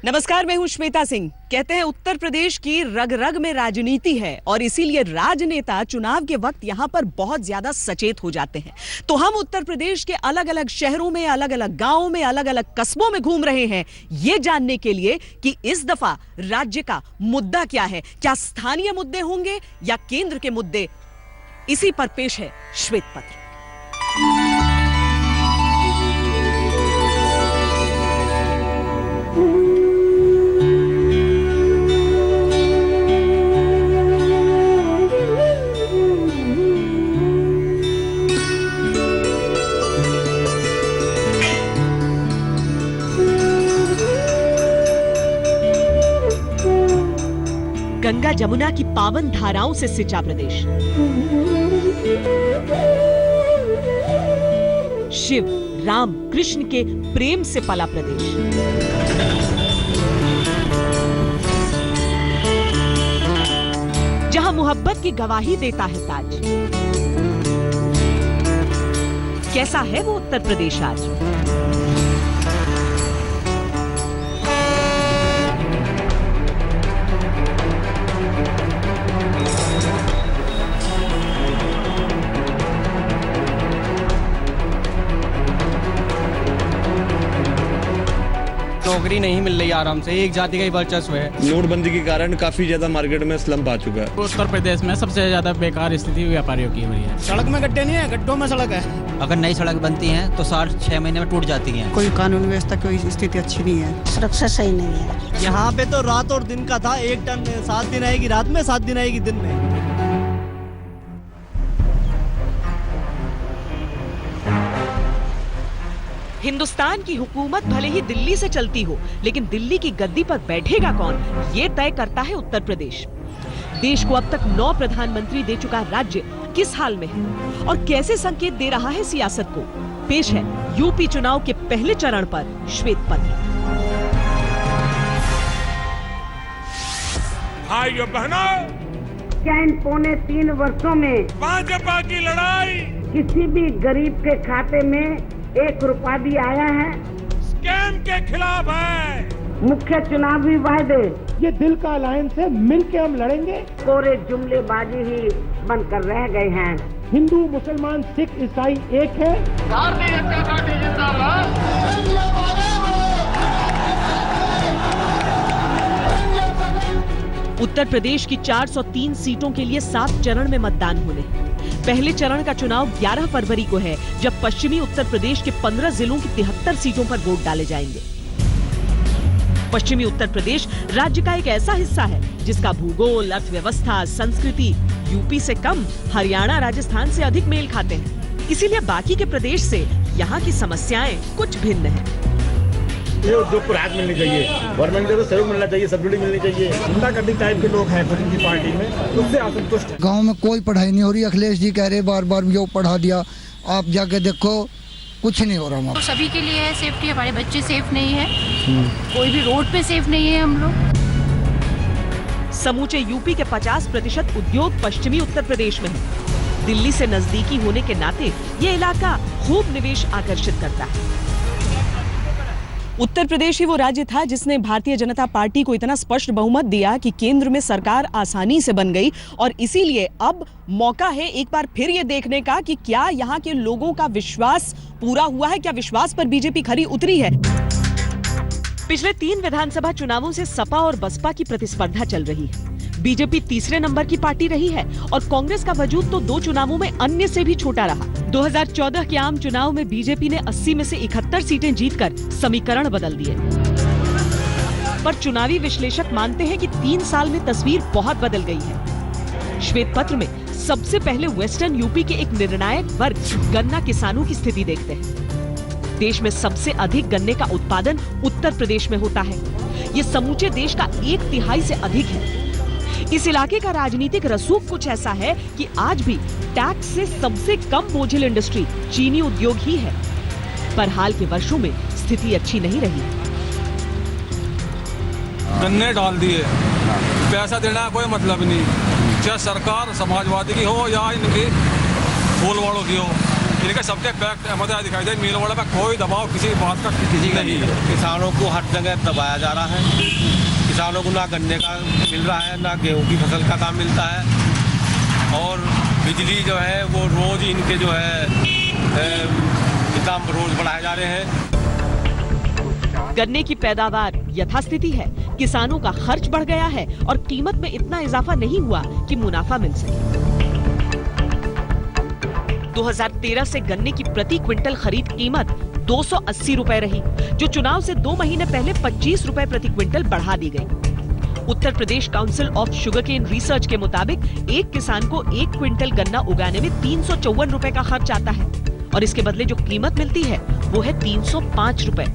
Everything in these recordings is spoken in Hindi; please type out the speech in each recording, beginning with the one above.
नमस्कार, मैं हूं श्वेता सिंह। कहते हैं उत्तर प्रदेश की रग रग में राजनीति है और इसीलिए राजनेता चुनाव के वक्त यहां पर बहुत ज्यादा सचेत हो जाते हैं। तो हम उत्तर प्रदेश के अलग अलग शहरों में, अलग अलग गांवों में, अलग अलग कस्बों में घूम रहे हैं ये जानने के लिए कि इस दफा राज्य का मुद्दा क्या है। क्या स्थानीय मुद्दे होंगे या केंद्र के मुद्दे? इसी पर पेश है श्वेत पत्र। गंगा जमुना की पावन धाराओं से सिंचा प्रदेश, शिव राम कृष्ण के प्रेम से पला प्रदेश, जहां मोहब्बत की गवाही देता है ताज। कैसा है वो उत्तर प्रदेश आज? नौकरी नहीं मिल रही आराम से, एक जाति का ही वर्चस्व है। नोटबंदी के कारण काफी ज्यादा मार्केट में स्लम्प आ चुका है। उत्तर प्रदेश में सबसे ज्यादा बेकार स्थिति व्यापारियों की हुई है। सड़क में गड्ढे नहीं है, गड्ढों में सड़क है। अगर नई सड़क बनती है तो 6 महीने में टूट जाती है। कोई कानून व्यवस्था की स्थिति अच्छी नहीं है, सुरक्षा सही नहीं है। यहाँ पे तो रात और दिन का था, एक टन 7 दिन आएगी रात में, 7 दिन आएगी दिन में। हिंदुस्तान की हुकूमत भले ही दिल्ली से चलती हो, लेकिन दिल्ली की गद्दी पर बैठेगा कौन, ये तय करता है उत्तर प्रदेश। देश को अब तक 9 प्रधानमंत्री दे चुका राज्य किस हाल में है और कैसे संकेत दे रहा है सियासत को? पेश है यूपी चुनाव के पहले चरण पर श्वेत पत्र। भाइयों बहनों, क्या इन पौने 3 वर्षों में भाजपा की लड़ाई किसी भी गरीब के खाते में 1 रुपया भी आया है? स्कैम के खिलाफ है। मुख्य चुनावी वायदे ये दिल का अलायंस है, मिल के हम लड़ेंगे। कोरे जुमलेबाजी ही बनकर रह गए हैं। हिंदू मुसलमान सिख ईसाई एक है। भारतीय जनता पार्टी जिंदाबाद। उत्तर प्रदेश की 403 सीटों के लिए 7 चरण में मतदान होने हैं। पहले चरण का चुनाव 11 फरवरी को है, जब पश्चिमी उत्तर प्रदेश के 15 जिलों की 73 सीटों पर वोट डाले जाएंगे। पश्चिमी उत्तर प्रदेश राज्य का एक ऐसा हिस्सा है जिसका भूगोल, अर्थव्यवस्था, संस्कृति यूपी से कम, हरियाणा, राजस्थान से अधिक मेल खाते हैं। इसीलिए बाकी के प्रदेश से यहाँ की समस्याएं कुछ भिन्न हैं। ये उद्योग को राहत मिलनी चाहिए, गवर्नमेंट को सहयोग मिलना चाहिए, सब्सिडी मिलनी चाहिए। गुंडागर्दी टाइप के लोग हैं खुद की पार्टी में, उससे असंतुष्ट है। गांव में कोई पढ़ाई नहीं हो रही। अखिलेश जी कह रहे बार बार जो पढ़ा दिया, आप जाके देखो कुछ नहीं हो रहा। तो सभी के लिए है सेफ्टी, हमारे बच्चे सेफ नहीं है, कोई भी रोड पे सेफ नहीं है हम लोग। समूचे यूपी के 50% उद्योग पश्चिमी उत्तर प्रदेश में है। दिल्ली से नजदीकी होने के नाते ये इलाका खूब निवेश आकर्षित करता है। उत्तर प्रदेश ही वो राज्य था जिसने भारतीय जनता पार्टी को इतना स्पष्ट बहुमत दिया कि केंद्र में सरकार आसानी से बन गई और इसीलिए अब मौका है एक बार फिर ये देखने का कि क्या यहाँ के लोगों का विश्वास पूरा हुआ है, क्या विश्वास पर बीजेपी खरी उतरी है। पिछले 3 विधानसभा चुनावों से सपा और बसपा की प्रतिस्पर्धा चल रही है। बीजेपी तीसरे नंबर की पार्टी रही है और कांग्रेस का वजूद तो 2 चुनावों में अन्य से भी छोटा रहा। 2014 के आम चुनाव में बीजेपी ने 80 में से 71 सीटें जीतकर समीकरण बदल दिए। पर चुनावी विश्लेषक मानते हैं कि 3 साल में तस्वीर बहुत बदल गई है। श्वेत पत्र में सबसे पहले वेस्टर्न यूपी के एक निर्णायक वर्ग गन्ना किसानों की स्थिति देखते हैं। देश में सबसे अधिक गन्ने का उत्पादन उत्तर प्रदेश में होता है। ये समूचे देश का 1/3 से अधिक है। इस इलाके का राजनीतिक रसूख कुछ ऐसा है कि आज भी टैक्स से सबसे कम बोझिल इंडस्ट्री चीनी उद्योग ही है। पर हाल के वर्षों में स्थिति अच्छी नहीं रही। गन्ने डाल दिए, पैसा देना कोई मतलब नहीं, चाहे सरकार समाजवादी की हो या इनकी फूल वालों की हो। इनका सबके मतलब दिखाई दे, मिल वाला पर कोई दबाव किसी बात का किसी का नहीं है। किसानों को हर जगह दबाया जा रहा है। किसानों को ना गन्ने का मिल रहा है, ना गेहूं की फसल का काम मिलता है, और बिजली जो है वो रोज इनके जो है दाम रोज बढ़ाए जा रहे हैं। गन्ने की पैदावार यथास्थिति है, किसानों का खर्च बढ़ गया है और कीमत में इतना इजाफा नहीं हुआ कि मुनाफा मिल सके। 2013 से गन्ने की प्रति क्विंटल खरीद कीमत 280 रुपए रही, जो चुनाव से 2 महीने पहले 25 रुपए प्रति क्विंटल बढ़ा दी गई। Uttar Pradesh council of sugarcane research के मुताबिक एक किसान को 1 क्विंटल गन्ना उगाने में 354 रुपए का खर्च आता है और इसके बदले जो कीमत मिलती है वो है 305 रुपए।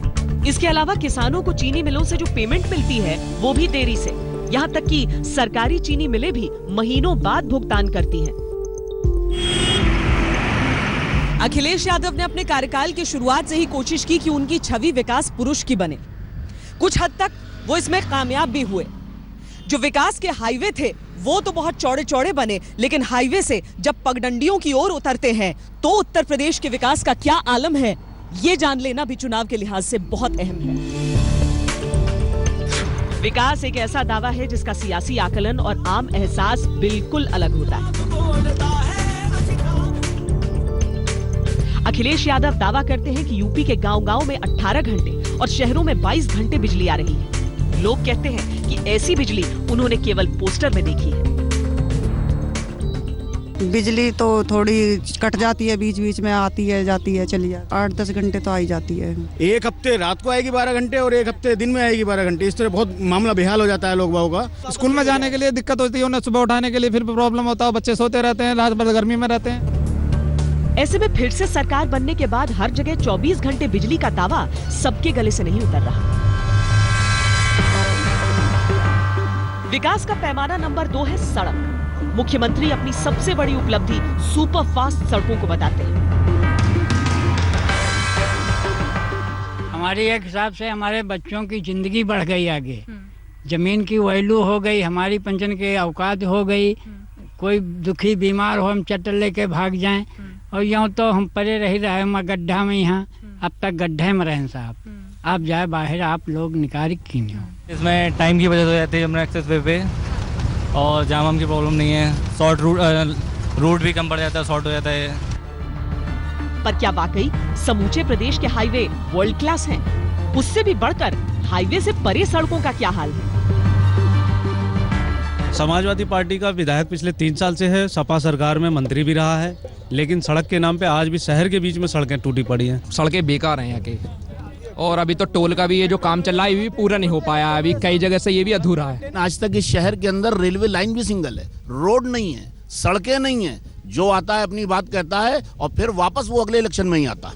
इसके अलावा किसानों को चीनी मिलों से जो पेमेंट मिलती है वो भी देरी से, यहाँ तक कि सरकारी चीनी मिलें भी महीनों बाद भुगतान करती हैं। अखिलेश यादव ने अपने कार्यकाल की शुरुआत से ही कोशिश की कि उनकी छवि विकास पुरुष की बने। कुछ हद तक वो इसमें कामयाब भी हुए। जो विकास के हाईवे थे वो तो बहुत चौड़े चौड़े बने, लेकिन हाईवे से जब पगडंडियों की ओर उतरते हैं तो उत्तर प्रदेश के विकास का क्या आलम है, ये जान लेना भी चुनाव के लिहाज से बहुत अहम है। विकास एक ऐसा दावा है जिसका सियासी आकलन और आम एहसास बिल्कुल अलग होता है। अखिलेश यादव दावा करते हैं कि यूपी के गांव-गांव में 18 घंटे और शहरों में 22 घंटे बिजली आ रही है। लोग कहते हैं कि ऐसी बिजली उन्होंने केवल पोस्टर में देखी है। बिजली तो थोड़ी कट जाती है, बीच बीच में आती है जाती है, चली जाती है। 8-10 घंटे तो आई जाती है। एक हफ्ते रात को आएगी 12 घंटे और एक हफ्ते दिन में आएगी 12 घंटे। इस तरह बहुत मामला बेहाल हो जाता है लोग बागों का। स्कूल में जाने के लिए दिक्कत होती है, उन्हें सुबह उठाने के लिए फिर प्रॉब्लम होता है, बच्चे सोते रहते हैं, रात भर गर्मी में रहते हैं। ऐसे में फिर से सरकार बनने के बाद हर जगह 24 घंटे बिजली का दावा सबके गले से नहीं उतर रहा। विकास का पैमाना नंबर 2 है सड़क। मुख्यमंत्री अपनी सबसे बड़ी उपलब्धि सुपर फास्ट सड़कों को बताते हैं। हमारे एक हिसाब से हमारे बच्चों की जिंदगी बढ़ गई आगे, जमीन की वैल्यू हो गई, हमारी पेंशन के औकात हो गई। कोई दुखी बीमार हो हम चट्टर लेके भाग जाएं, और यूँ तो हम परे रही रहे गड्ढा में, यहाँ अब तक गड्ढे में रहें साहब। आप जाए बाहर, आप लोग निकाल क्यों नहीं हो। इसमें टाइम की वजह हो जाती है अपने एक्सेस वे पे, और जाम वाम की प्रॉब्लम नहीं है। शॉर्ट रूट भी कम पड़ जाता है, शॉर्ट हो जाता है। पर क्या वाकई समूचे प्रदेश के हाईवे वर्ल्ड क्लास हैं? उससे भी बढ़कर हाईवे से परे सड़कों का क्या हाल है? समाजवादी पार्टी का विधायक पिछले 3 साल से है, सपा सरकार में मंत्री भी रहा है, लेकिन सड़क के नाम पे आज भी शहर के बीच में सड़कें टूटी पड़ी हैं। सड़कें बेकार हैं यहाँ के, और अभी तो टोल का भी ये जो काम चल रहा है ये भी पूरा नहीं हो पाया, अभी कई जगह से ये भी अधूरा है। आज तक इस शहर के अंदर रेलवे लाइन भी सिंगल है, रोड नहीं है, सड़कें नहीं है। जो आता है अपनी बात कहता है और फिर वापस वो अगले इलेक्शन में ही आता है।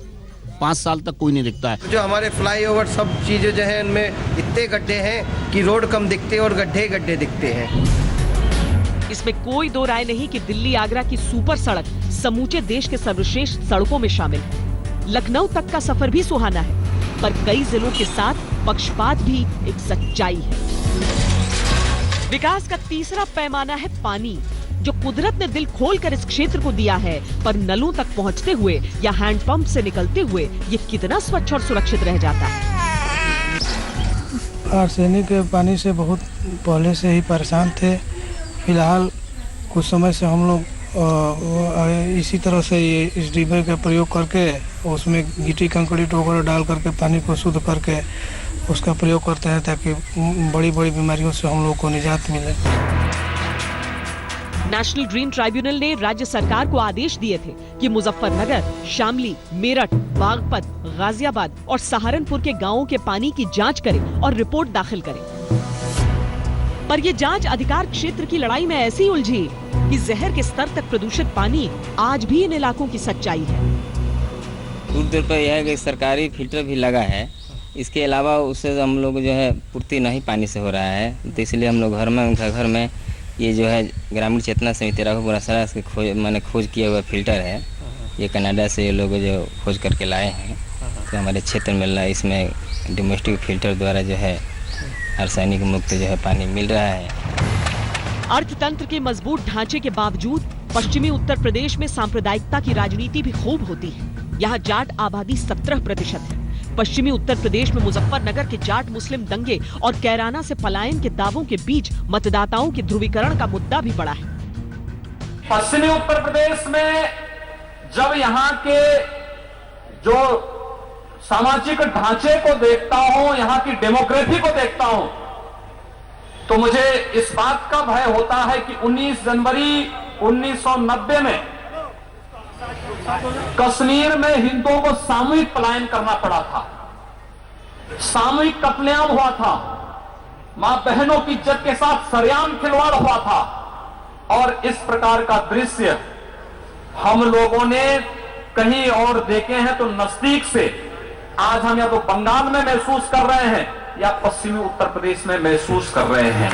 5 साल तक कोई नहीं दिखता है। जो हमारे फ्लाईओवर सब चीजें जो है उनमें इतने गड्ढे हैं कि रोड कम दिखते हैं और गड्ढे गड्ढे दिखते हैं। इसमें कोई दो राय नहीं कि दिल्ली आगरा की सुपर सड़क समूचे देश के सर्वश्रेष्ठ सड़कों में शामिल है। लखनऊ तक का सफर भी सुहाना है, पर कई जिलों के साथ पक्षपात भी एक सच्चाई है। विकास का तीसरा पैमाना है पानी, जो कुदरत ने दिल खोलकर इस क्षेत्र को दिया है, पर नलों तक पहुंचते हुए या हैंडपंप से निकलते हुए ये कितना स्वच्छ और सुरक्षित रह जाता है। आर्सेनिक के पानी से बहुत पहले से ही परेशान थे। फिलहाल कुछ समय से हम लोग इसी तरह से ये इस डिब्बे का प्रयोग करके उसमें गिट्टी कंकरीट वगैरह डाल करके पानी को शुद्ध करके उसका प्रयोग करते हैं, ताकि बड़ी बड़ी बीमारियों से हम लोग को निजात मिले। नेशनल ग्रीन ट्राइब्यूनल ने राज्य सरकार को आदेश दिए थे कि मुजफ्फरनगर, शामली, मेरठ, बागपत, गाजियाबाद और सहारनपुर के गांवों के पानी की जांच करे और रिपोर्ट दाखिल करे। पर ये जांच अधिकार क्षेत्र की लड़ाई में ऐसी उलझी कि जहर के स्तर तक प्रदूषित पानी आज भी इन इलाकों की सच्चाई है। दूर दूर पर यह है कि सरकारी फिल्टर भी लगा है, इसके अलावा उससे हम लोग जो है पूर्ति नहीं पानी से हो रहा है, तो इसलिए हम लोग घर में ये जो है ग्रामीण चेतना समिति राघोपुरा मैंने खोज किया हुआ फिल्टर है। ये कनाडा से ये लोग जो खोज करके लाए हैं, तो हमारे क्षेत्र में मिल रहा है। इसमें डोमेस्टिक फिल्टर द्वारा जो है आर्सेनिक मुक्त जो है पानी मिल रहा है। अर्थतंत्र के मजबूत ढांचे के बावजूद पश्चिमी उत्तर प्रदेश में सांप्रदायिकता की राजनीति भी खूब होती है। यहाँ जाट आबादी 17% है। पश्चिमी उत्तर प्रदेश में मुजफ्फरनगर के जाट मुस्लिम दंगे और कैराना से पलायन के दावों के बीच मतदाताओं के ध्रुवीकरण का मुद्दा भी बड़ा है। पश्चिमी उत्तर प्रदेश में जब यहाँ के जो सामाजिक ढांचे को देखता हूं, यहाँ की डेमोक्रेसी को देखता हूं, तो मुझे इस बात का भय होता है कि 19 जनवरी 1990 में कश्मीर में हिंदुओं को सामूहिक पलायन करना पड़ा था, सामूहिक कत्लेआम हुआ था, मां बहनों की इज्जत के साथ सरेआम खिलवाड़ हुआ था। और इस प्रकार का दृश्य हम लोगों ने कहीं और देखे हैं तो नजदीक से आज हम या तो बंगाल में महसूस कर रहे हैं या पश्चिमी उत्तर प्रदेश में महसूस कर रहे हैं।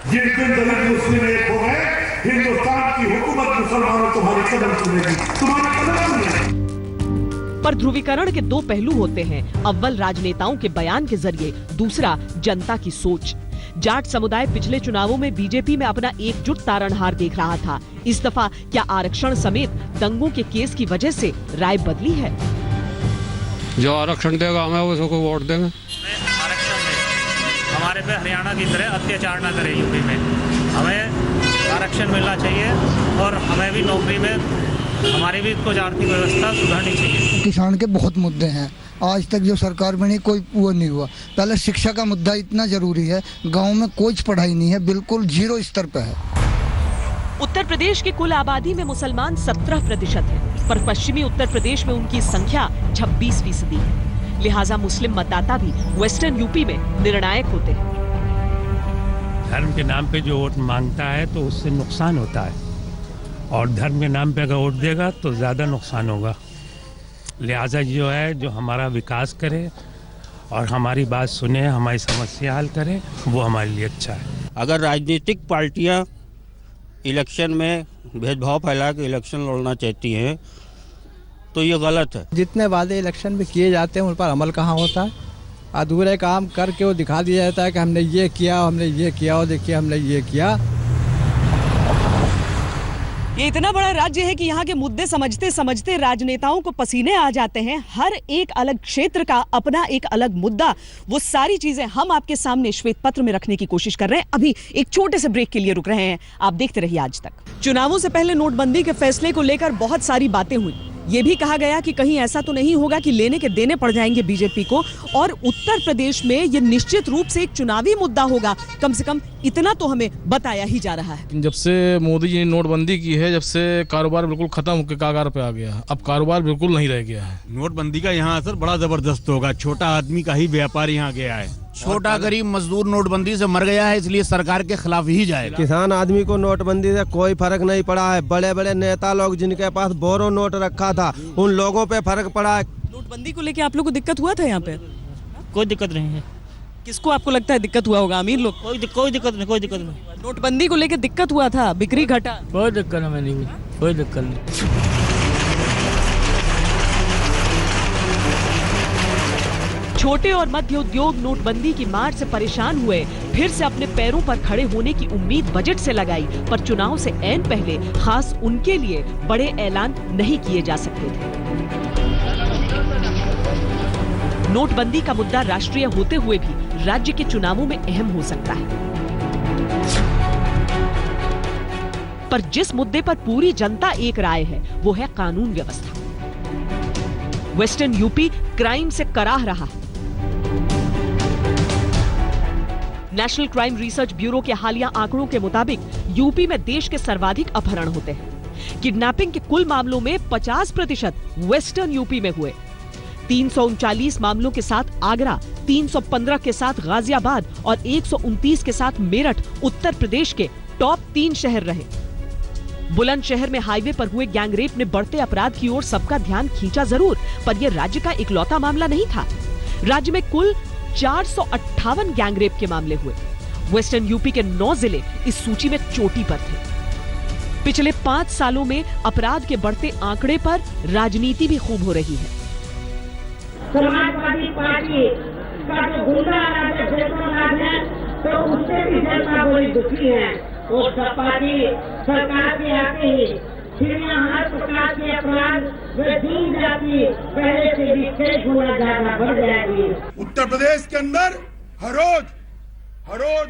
जिस दिन दलित मुस्लिम एक हो गए, हिंदुस्तान की हुकूमत मुसलमानों तुम्हारी कदम चुनेगी, तुम्हारी कदम चुनेगी। पर ध्रुवीकरण के दो पहलू होते हैं, अव्वल राजनेताओं के बयान के जरिए, दूसरा जनता की सोच। जाट समुदाय पिछले चुनावों में बीजेपी में अपना एकजुट तारणहार देख रहा था। इस दफा क्या आरक्षण समेत दंगों के केस की वजह से राय बदली है? जो आरक्षण देगा हमें उसको वोट देंगे। हमारे पे हरियाणा की तरह अत्याचार ना करे यूपी में, हमें आरक्षण मिलना चाहिए और हमें भी नौकरी में हमारी भी कुछ आर्थिक व्यवस्था सुधारनी चाहिए। किसान के बहुत मुद्दे हैं, आज तक जो सरकार बनी कोई वो नहीं हुआ। पहले शिक्षा का मुद्दा इतना जरूरी है, गांव में कोई पढ़ाई नहीं है, बिल्कुल 0 स्तर पे है। उत्तर प्रदेश की कुल आबादी में मुसलमान 17% है, पर पश्चिमी उत्तर प्रदेश में उनकी संख्या 26% है। लिहाजा मुस्लिम मतदाता भी वेस्टर्न यूपी में निर्णायक होते हैं। धर्म के नाम पे जो वोट मांगता है तो उससे नुकसान होता है, और धर्म के नाम पे अगर वोट देगा तो ज़्यादा नुकसान होगा। लिहाजा जो है जो हमारा विकास करे और हमारी बात सुने, हमारी समस्या हल करे, वो हमारे लिए अच्छा है। अगर राजनीतिक पार्टियां इलेक्शन में भेदभाव फैला के इलेक्शन लड़ना चाहती हैं तो ये गलत है। जितने वादे इलेक्शन में किए जाते हैं उन पर अमल कहाँ होता है? अधूरे काम करके वो दिखा दिया जाता है कि हमने ये किया, हमने ये किया, और देखिए हमने ये किया। ये इतना बड़ा राज्य है कि यहाँ के मुद्दे समझते समझते राजनेताओं को पसीने आ जाते हैं। हर एक अलग क्षेत्र का अपना एक अलग मुद्दा, वो सारी चीजें हम आपके सामने श्वेत पत्र में रखने की कोशिश कर रहे हैं। अभी एक छोटे से ब्रेक के लिए रुक रहे हैं, आप देखते रहिए आज तक। चुनावों से पहले नोटबंदी के फैसले को लेकर बहुत सारी बातें हुई। ये भी कहा गया कि कहीं ऐसा तो नहीं होगा कि लेने के देने पड़ जाएंगे बीजेपी को, और उत्तर प्रदेश में ये निश्चित रूप से एक चुनावी मुद्दा होगा। कम से कम इतना तो हमें बताया ही जा रहा है। जब से मोदी जी ने नोटबंदी की है, जब से कारोबार बिल्कुल खत्म होकर कागार पे आ गया। अब कारोबार बिल्कुल नहीं रह गया है। नोटबंदी का यहाँ असर बड़ा जबरदस्त होगा। छोटा आदमी का ही व्यापार यहाँ गया है। छोटा गरीब मजदूर नोटबंदी से मर गया है, इसलिए सरकार के खिलाफ ही जाएगा। किसान आदमी को नोटबंदी से कोई फर्क नहीं पड़ा है। बड़े बड़े नेता लोग जिनके पास बोरो नोट रखा था, उन लोगों पे फर्क पड़ा है। नोटबंदी को लेके आप लोग को दिक्कत हुआ था यहाँ पे? कोई दिक्कत नहीं है। किसको आपको लगता है दिक्कत हुआ होगा? अमीर लोग? कोई दिक्कत नहीं। नोटबंदी को लेके दिक्कत हुआ था, बिक्री घटा? कोई दिक्कत नहीं हुई, कोई दिक्कत नहीं। छोटे और मध्य उद्योग नोटबंदी की मार से परेशान हुए, फिर से अपने पैरों पर खड़े होने की उम्मीद बजट से लगाई, पर चुनाव से ऐन पहले खास उनके लिए बड़े ऐलान नहीं किए जा सकते थे। नोटबंदी का मुद्दा राष्ट्रीय होते हुए भी राज्य के चुनावों में अहम हो सकता है, पर जिस मुद्दे पर पूरी जनता एक राय है वो है कानून व्यवस्था। वेस्टर्न यूपी क्राइम से कराह रहा है। नेशनल क्राइम रिसर्च ब्यूरो के हालिया आंकड़ों के मुताबिक यूपी में देश के सर्वाधिक अपहरण होते हैं। किडनैपिंग के कुल मामलों में 50% वेस्टर्न यूपी में हुए। 339 मामलों के साथ आगरा, 315 के साथ गाजियाबाद और 129 के साथ मेरठ उत्तर प्रदेश के टॉप 3 शहर रहे। बुलंदशहर में हाईवे पर हुए गैंगरेप ने बढ़ते अपराध की ओर सबका ध्यान खींचा जरूर, पर यह राज्य का इकलौता मामला नहीं था। राज्य में कुल 458 गैंगरेप के मामले हुए। वेस्टर्न यूपी के 9 जिले इस सूची में चोटी पर थे। पिछले 5 सालों में अपराध के बढ़ते आंकड़े पर राजनीति भी खूब हो रही है। समाजवादी पार्टी का जो गुंडा राज है तो उससे भी जनता बड़ी दुखी है। वो सपा की सरकार के आते ही फिर यहाँ हर प्रकार के अपराध व दीन जाति पहले से भी 6 गुना ज्यादा बढ़ जाएगी। उत्तर प्रदेश के अंदर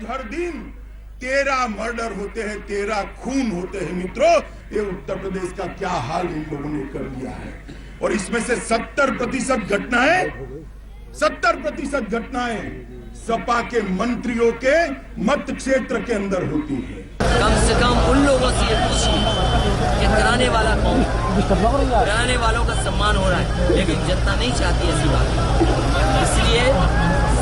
हर दिन 13 मर्डर होते हैं, 13 खून होते हैं। मित्रों, ये उत्तर प्रदेश का क्या हाल इन लोगों ने कर दिया है। और इसमें से 70% घटनाएं सपा के मंत्रियों के मत क्षेत्र के अंदर होती है। कम से कम उन लोगों से ये पूछिए कि कराने वाला कौन, कराने वालों का सम्मान हो रहा है, लेकिन जनता नहीं चाहती ऐसी बात। इसलिए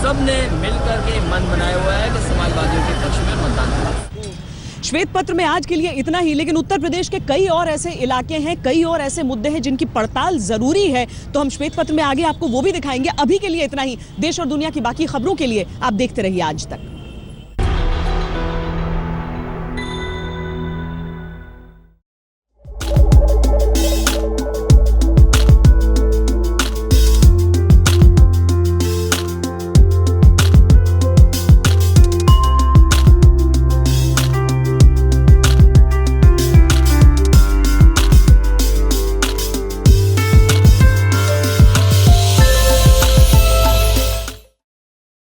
सबने मिलकर के मन बनाया हुआ है कि समाजवादियों के पक्ष में मतदान करें। श्वेत पत्र में आज के लिए इतना ही, लेकिन उत्तर प्रदेश के कई और ऐसे इलाके हैं, कई और ऐसे मुद्दे हैं जिनकी पड़ताल जरूरी है, तो हम श्वेत पत्र में आगे आपको वो भी दिखाएंगे। अभी के लिए इतना ही। देश और दुनिया की बाकी खबरों के लिए आप देखते रहिए आज तक।